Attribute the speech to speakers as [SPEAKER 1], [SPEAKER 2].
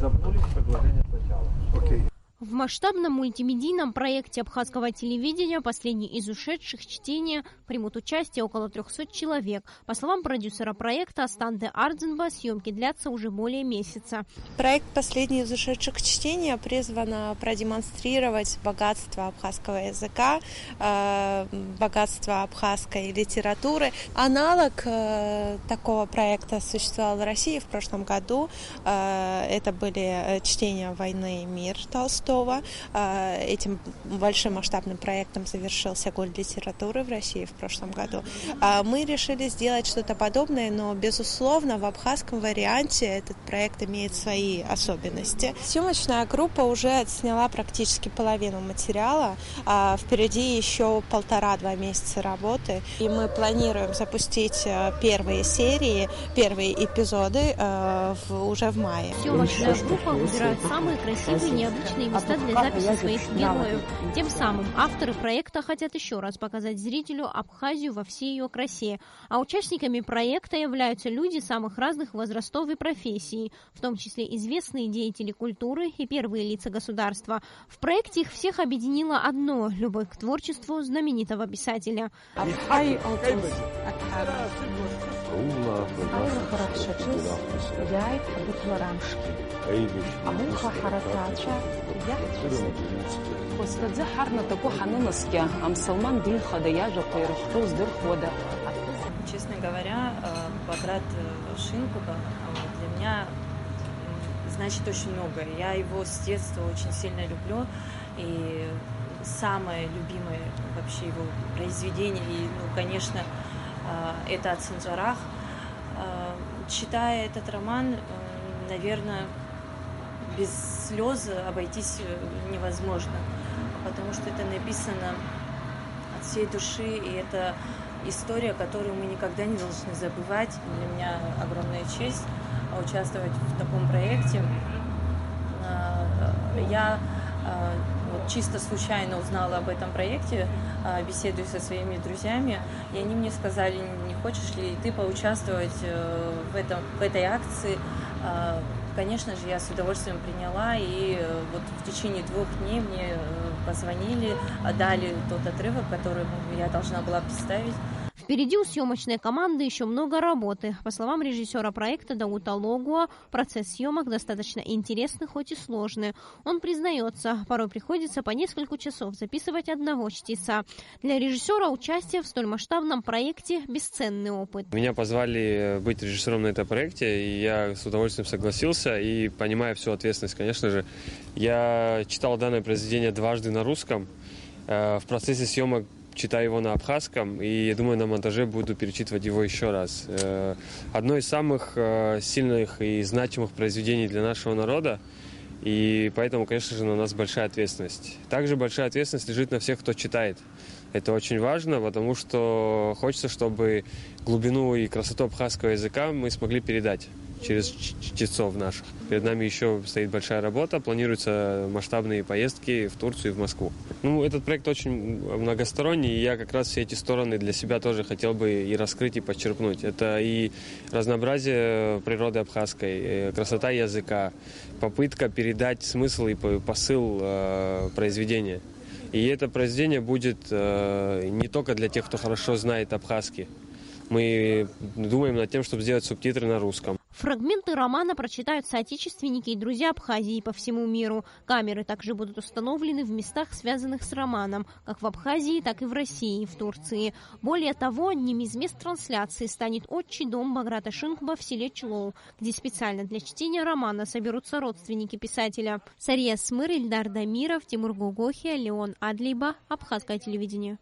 [SPEAKER 1] Запнулись, предложение сначала. Окей.
[SPEAKER 2] В масштабном мультимедийном проекте абхазского телевидения «Последний из ушедших» чтения примут участие около 300 человек. По словам продюсера проекта Астанте Ардзенба, съемки длятся уже более месяца.
[SPEAKER 3] Проект «Последний из ушедших» чтения призван продемонстрировать богатство абхазского языка, богатство абхазской литературы. Аналог такого проекта существовал в России в прошлом году. Это были чтения «Войны и мир» Толстого. Этим большим масштабным проектом завершился год литературы в России в прошлом году. Мы решили сделать что-то подобное, но, безусловно, в абхазском варианте этот проект имеет свои особенности. Съемочная группа уже отсняла практически половину материала. Впереди еще 1,5-2 месяца работы. И мы планируем запустить первые серии, первые эпизоды уже в мае.
[SPEAKER 2] Съемочная группа выбирает самые красивые, необычные места для записи своих героев. Тем самым авторы проекта хотят еще раз показать зрителю Абхазию во всей ее красе. А участниками проекта являются люди самых разных возрастов и профессий, в том числе известные деятели культуры и первые лица государства. В проекте их всех объединило одно – любовь к творчеству знаменитого писателя.
[SPEAKER 4] Честно говоря, Баграт Шинкуба для меня значит очень много. Я его с детства очень сильно люблю. И самое любимое вообще его произведение, и, конечно, это «От Санджарах». Читая этот роман, наверное, без слез обойтись невозможно, потому что это написано от всей души, и это история, которую мы никогда не должны забывать. Для меня огромная честь участвовать в таком проекте. Я чисто случайно узнала об этом проекте, беседуя со своими друзьями, и они мне сказали: не хочешь ли ты поучаствовать в этой акции? Конечно же, я с удовольствием приняла, и вот в течение 2 дней мне позвонили, дали тот отрывок, который я должна была представить.
[SPEAKER 2] Впереди у съемочной команды еще много работы. По словам режиссера проекта Даута Логуа, процесс съемок достаточно интересный, хоть и сложный. Он признается, порой приходится по несколько часов записывать одного чтеца. Для режиссера участие в столь масштабном проекте – бесценный опыт.
[SPEAKER 5] Меня позвали быть режиссером на этом проекте, и я с удовольствием согласился, и понимая всю ответственность, конечно же. Я читал данное произведение дважды на русском. В процессе съемок читаю его на абхазском, и я думаю, на монтаже буду перечитывать его еще раз. Одно из самых сильных и значимых произведений для нашего народа, и поэтому, конечно же, на нас большая ответственность. Также большая ответственность лежит на всех, кто читает. Это очень важно, потому что хочется, чтобы глубину и красоту абхазского языка мы смогли передать через чтецов наших. Перед нами еще стоит большая работа, планируются масштабные поездки в Турцию и в Москву. Этот проект очень многосторонний, и я как раз все эти стороны для себя тоже хотел бы и раскрыть, и подчеркнуть. Это и разнообразие природы абхазской, красота языка, попытка передать смысл и посыл произведения. И это произведение будет не только для тех, кто хорошо знает абхазский. Мы думаем над тем, чтобы сделать субтитры на русском.
[SPEAKER 2] Фрагменты романа прочитают соотечественники и друзья Абхазии по всему миру. Камеры также будут установлены в местах, связанных с романом, как в Абхазии, так и в России и в Турции. Более того, одним из мест трансляции станет отчий дом Баграта Шинкуба в селе Члоу, где специально для чтения романа соберутся родственники писателя. Сария Смыр, Ильдар Дамиров, Тимур Гугохия, Леон Адлиба, Абхазское телевидение.